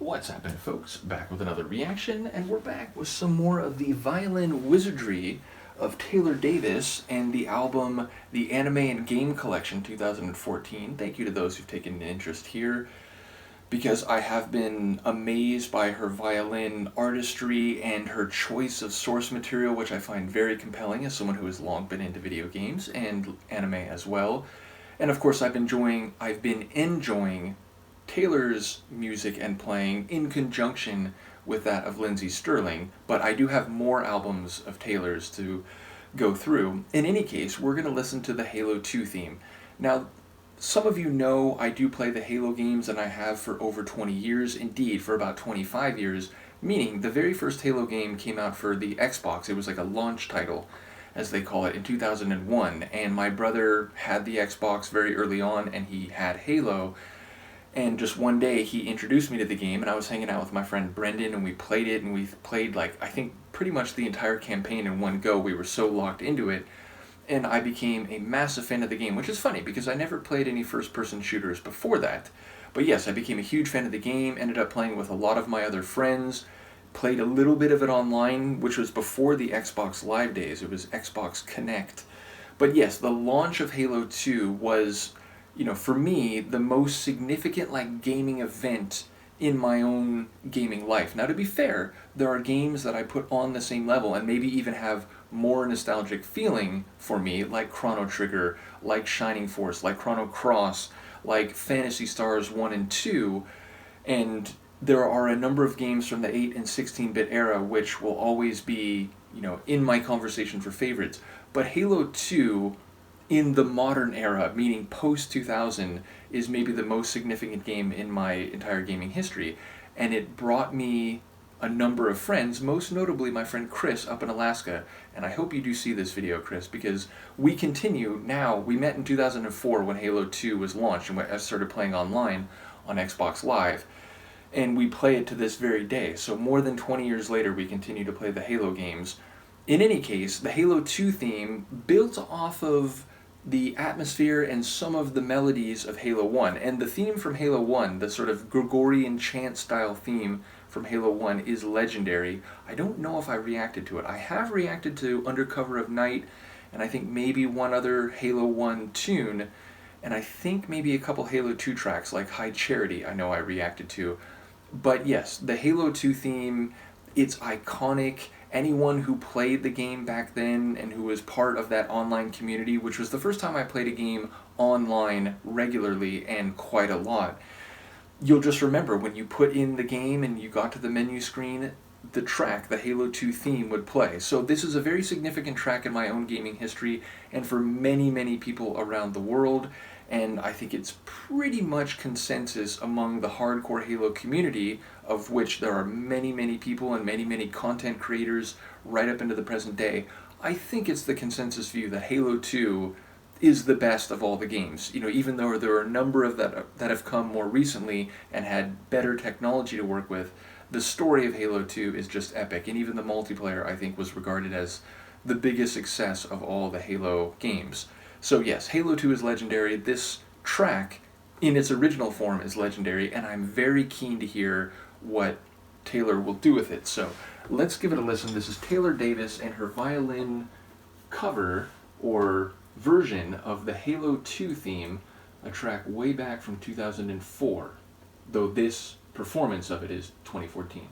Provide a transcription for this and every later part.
What's happening, folks? Back with another reaction, and we're back with some more of the violin wizardry of Taylor Davis and the album The Anime and Game Collection 2014. Thank you to those who've taken an interest here, because I have been amazed by her violin artistry and her choice of source material, which I find very compelling as someone who has long been into video games and anime as well. And of course, I've been enjoying Taylor's music and playing in conjunction with that of Lindsey Stirling, but I do have more albums of Taylor's to go through. In any case, we're going to listen to the Halo 2 theme. Now, some of you know I do play the Halo games, and I have for over 20 years, indeed for about 25 years, meaning the very first Halo game came out for the Xbox. It was like a launch title, as they call it, in 2001, and my brother had the Xbox very early on, and he had Halo. And just one day he introduced me to the game, and I was hanging out with my friend Brendan, and we played it, and we played, like, I think pretty much the entire campaign in one go. We were so locked into it, and I became a massive fan of the game, which is funny because I never played any first-person shooters before that. But yes, I became a huge fan of the game, ended up playing with a lot of my other friends, played a little bit of it online, which was before the Xbox Live days. It was Xbox Connect. But yes, the launch of Halo 2 was, for me, the most significant, gaming event in my own gaming life. Now, to be fair, there are games that I put on the same level and maybe even have more nostalgic feeling for me, like Chrono Trigger, like Shining Force, like Chrono Cross, like Phantasy Stars 1 and 2, and there are a number of games from the 8 and 16-bit era which will always be, in my conversation for favorites. But Halo 2, in the modern era, meaning post-2000, is maybe the most significant game in my entire gaming history. And it brought me a number of friends, most notably my friend Chris up in Alaska. And I hope you do see this video, Chris, because we continue now. We met in 2004 when Halo 2 was launched, and I started playing online on Xbox Live. And we play it to this very day. So more than 20 years later, we continue to play the Halo games. In any case, the Halo 2 theme built off of the atmosphere and some of the melodies of Halo 1. And the theme from Halo 1, the sort of Gregorian chant-style theme from Halo 1, is legendary. I don't know if I reacted to it. I have reacted to Under Cover of Night, and I think maybe one other Halo 1 tune, and I think maybe a couple Halo 2 tracks, like High Charity, I know I reacted to. But yes, the Halo 2 theme, it's iconic. Anyone who played the game back then and who was part of that online community, which was the first time I played a game online regularly and quite a lot, you'll just remember when you put in the game and you got to the menu screen, the track, the Halo 2 theme, would play. So this is a very significant track in my own gaming history and for many, many people around the world. And I think it's pretty much consensus among the hardcore Halo community, of which there are many, many people and many, many content creators right up into the present day. I think it's the consensus view that Halo 2 is the best of all the games. Even though there are a number of that have come more recently and had better technology to work with, the story of Halo 2 is just epic. And even the multiplayer, I think, was regarded as the biggest success of all the Halo games. So yes, Halo 2 is legendary. This track, in its original form, is legendary, and I'm very keen to hear what Taylor will do with it. So let's give it a listen. This is Taylor Davis and her violin cover, or version, of the Halo 2 theme, a track way back from 2004, though this performance of it is 2014.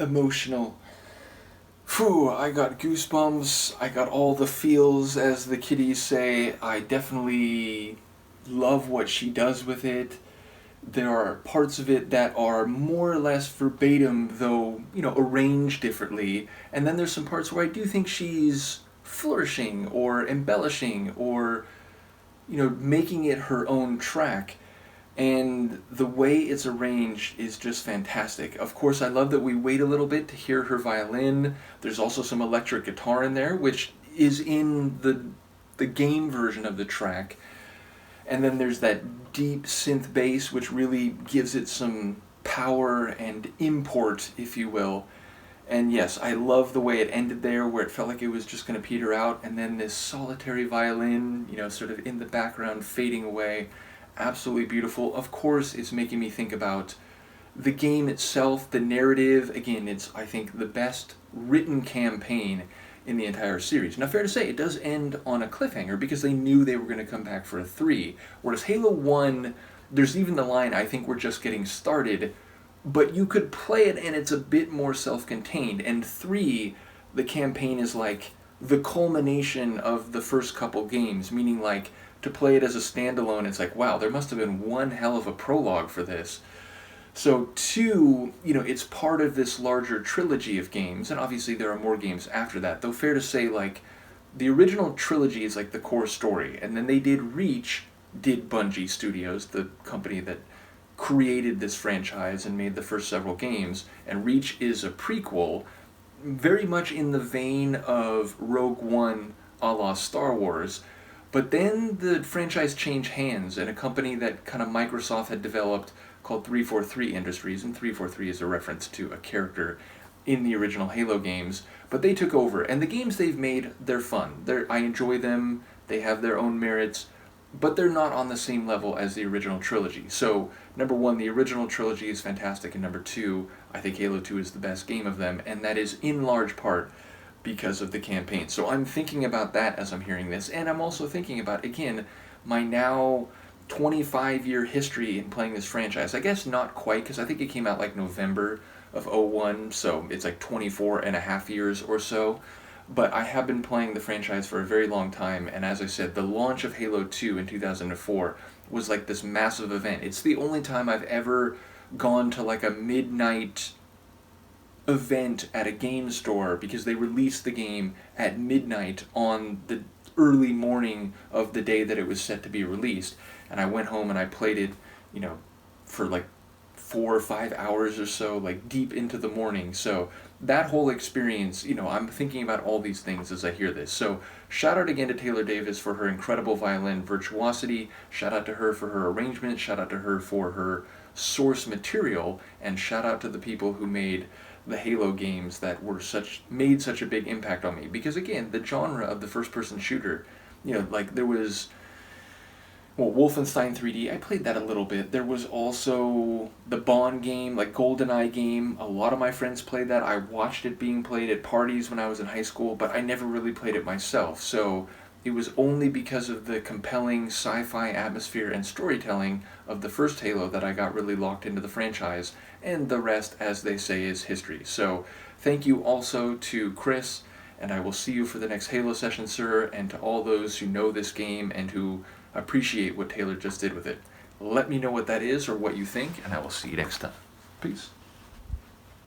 emotional. Phew, I got goosebumps. I got all the feels, as the kiddies say. I definitely love what she does with it. There are parts of it that are more or less verbatim, though, arranged differently. And then there's some parts where I do think she's flourishing or embellishing or, making it her own track. And the way it's arranged is just fantastic. Of course, I love that we wait a little bit to hear her violin. There's also some electric guitar in there, which is in the game version of the track. And then there's that deep synth bass, which really gives it some power and import, if you will. And yes, I love the way it ended there, where it felt like it was just going to peter out, and then this solitary violin, sort of in the background, fading away. Absolutely beautiful. Of course, it's making me think about the game itself, the narrative. Again, it's, I think, the best written campaign in the entire series. Now, fair to say, it does end on a cliffhanger because they knew they were going to come back for a 3. Whereas Halo 1, there's even the line, I think we're just getting started, but you could play it and it's a bit more self-contained. And 3, the campaign is like the culmination of the first couple games, meaning like to play it as a standalone, it's like, wow, there must have been one hell of a prologue for this. So 2, it's part of this larger trilogy of games, and obviously there are more games after that, though fair to say, like, the original trilogy is like the core story, and then they did Bungie Studios, the company that created this franchise and made the first several games, and Reach is a prequel, very much in the vein of Rogue One a la Star Wars. But then the franchise changed hands, and a company that kind of Microsoft had developed called 343 Industries, and 343 is a reference to a character in the original Halo games, but they took over, and the games they've made, they're fun. I enjoy them, they have their own merits, but they're not on the same level as the original trilogy. So, number 1, the original trilogy is fantastic, and number 2, I think Halo 2 is the best game of them, and that is in large part because of the campaign. So I'm thinking about that as I'm hearing this, and I'm also thinking about, again, my now 25-year history in playing this franchise. I guess not quite, because I think it came out like November of 01, so it's like 24 and a half years or so. But I have been playing the franchise for a very long time, and as I said, the launch of Halo 2 in 2004 was like this massive event. It's the only time I've ever gone to like a midnight event at a game store because they released the game at midnight on the early morning of the day that it was set to be released, and I went home and I played it, for like 4 or 5 hours or so, like deep into the morning. So that whole experience, I'm thinking about all these things as I hear this. So shout out again to Taylor Davis for her incredible violin virtuosity, shout out to her for her arrangement, shout out to her for her source material, and shout out to the people who made the Halo games that made such a big impact on me. Because again, the genre of the first-person shooter, like there was, Wolfenstein 3D, I played that a little bit. There was also the Bond game, like GoldenEye game. A lot of my friends played that. I watched it being played at parties when I was in high school, but I never really played it myself. So it was only because of the compelling sci-fi atmosphere and storytelling of the first Halo that I got really locked into the franchise, and the rest, as they say, is history. So thank you also to Chris, and I will see you for the next Halo session, sir, and to all those who know this game and who appreciate what Taylor just did with it. Let me know what that is or what you think, and I will see you next time. Peace.